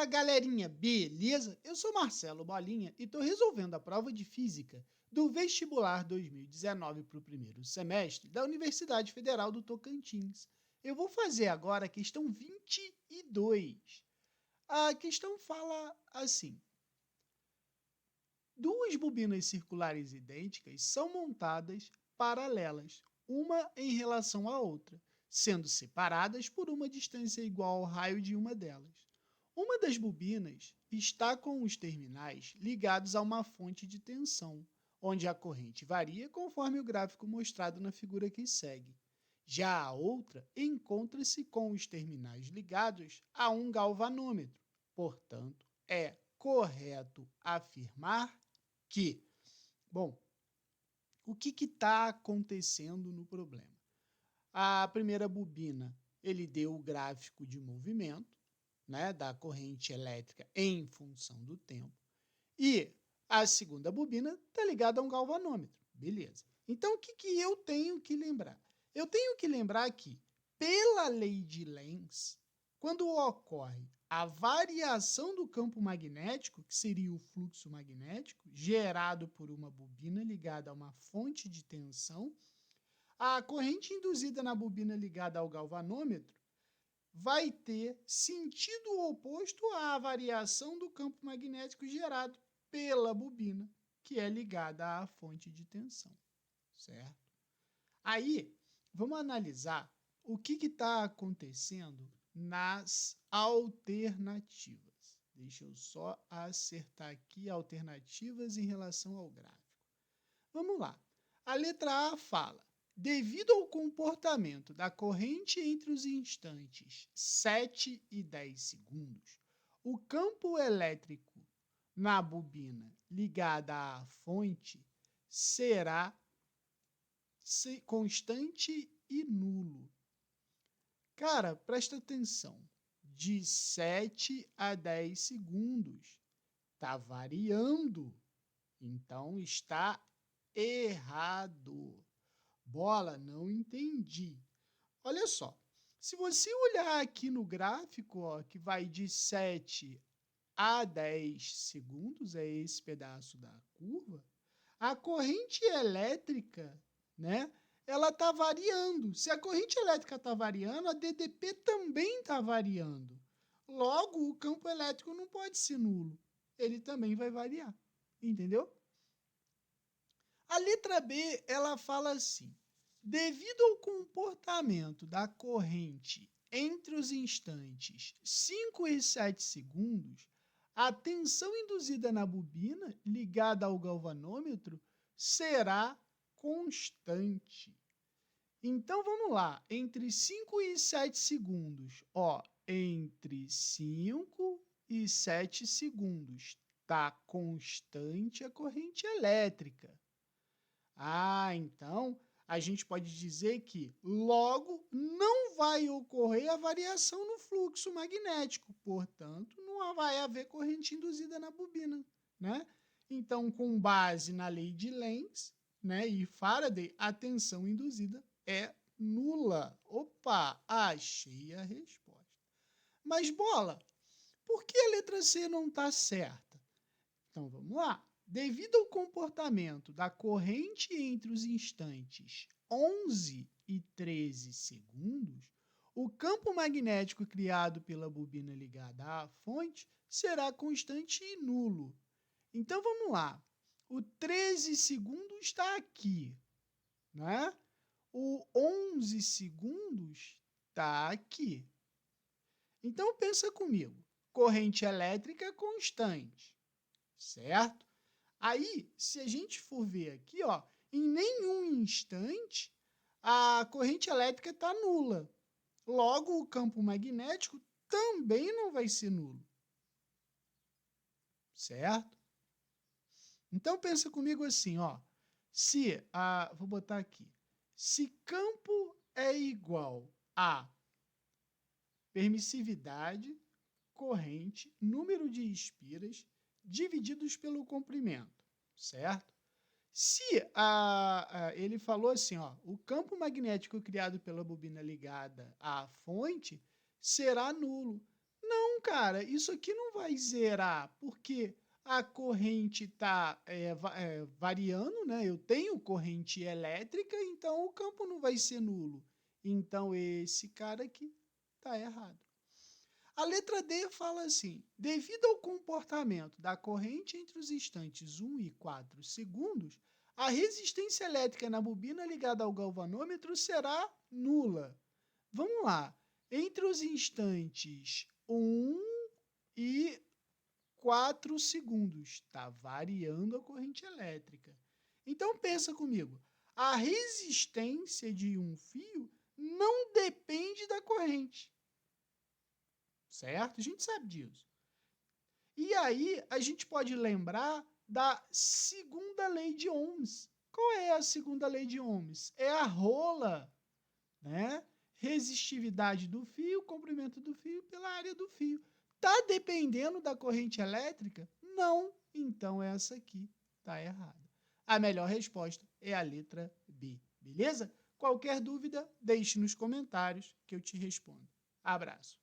Fala galerinha, beleza? Eu sou Marcelo Bolinha e estou resolvendo a prova de Física do vestibular 2019 para o primeiro semestre da Universidade Federal do Tocantins. Eu vou fazer agora a questão 22. A questão fala assim: duas bobinas circulares idênticas são montadas paralelas, uma em relação à outra, sendo separadas por uma distância igual ao raio de uma delas. Uma das bobinas está com os terminais ligados a uma fonte de tensão, onde a corrente varia conforme o gráfico mostrado na figura que segue. Já a outra encontra-se com os terminais ligados a um galvanômetro. Portanto, é correto afirmar que, bom, o que está acontecendo no problema? A primeira bobina, ele deu o gráfico de movimento, né, da corrente elétrica em função do tempo. E a segunda bobina está ligada a um galvanômetro. Beleza. Então, o que eu tenho que lembrar? Eu tenho que lembrar que, pela lei de Lenz, quando ocorre a variação do campo magnético, que seria o fluxo magnético, gerado por uma bobina ligada a uma fonte de tensão, a corrente induzida na bobina ligada ao galvanômetro vai ter sentido oposto à variação do campo magnético gerado pela bobina, que é ligada à fonte de tensão, certo? Aí, vamos analisar o que está acontecendo nas alternativas. Deixa eu só acertar aqui alternativas em relação ao gráfico. Vamos lá. A letra A fala: devido ao comportamento da corrente entre os instantes 7 e 10 segundos, o campo elétrico na bobina ligada à fonte será constante e nulo. Cara, presta atenção. De 7 a 10 segundos. Está variando. Então, está errado. Bola, não entendi. Olha só, se você olhar aqui no gráfico, ó, que vai de 7 a 10 segundos, é esse pedaço da curva, a corrente elétrica, né, ela está variando. Se a corrente elétrica está variando, a DDP também está variando. Logo, o campo elétrico não pode ser nulo. Ele também vai variar. Entendeu? A letra B, ela fala assim: devido ao comportamento da corrente entre os instantes 5 e 7 segundos, a tensão induzida na bobina ligada ao galvanômetro será constante. Então, vamos lá, entre 5 e 7 segundos, ó, entre 5 e 7 segundos, está constante a corrente elétrica. Então a gente pode dizer que logo não vai ocorrer a variação no fluxo magnético, portanto, não vai haver corrente induzida na bobina, né? Então, com base na lei de Lenz, né, e Faraday, a tensão induzida é nula. Opa, achei a resposta. Mas, Bola, por que a letra C não está certa? Então, vamos lá. Devido ao comportamento da corrente entre os instantes 11 e 13 segundos, o campo magnético criado pela bobina ligada à fonte será constante e nulo. Então, vamos lá. O 13 segundos está aqui, né? O 11 segundos está aqui. Então, pensa comigo. Corrente elétrica constante, certo? Aí, se a gente for ver aqui, ó, em nenhum instante a corrente elétrica está nula. Logo, o campo magnético também não vai ser nulo. Certo? Então, pensa comigo assim, ó. Vou botar aqui. Se campo é igual a permissividade, corrente, número de espiras, divididos pelo comprimento, certo? Se ele falou assim, ó, o campo magnético criado pela bobina ligada à fonte será nulo. Não, cara, isso aqui não vai zerar, porque a corrente está variando, né? Eu tenho corrente elétrica, então o campo não vai ser nulo. Então esse cara aqui está errado. A letra D fala assim: devido ao comportamento da corrente entre os instantes 1 e 4 segundos, a resistência elétrica na bobina ligada ao galvanômetro será nula. Vamos lá. Entre os instantes 1 e 4 segundos, está variando a corrente elétrica. Então pensa comigo, a resistência de um fio não depende da corrente, certo? A gente sabe disso. E aí a gente pode lembrar da segunda lei de Ohms. Qual é a segunda lei de Ohms? É a rola, né? Resistividade do fio, comprimento do fio pela área do fio. Está dependendo da corrente elétrica? Não. Então essa aqui está errada. A melhor resposta é a letra B, beleza? Qualquer dúvida, deixe nos comentários que eu te respondo. Abraço.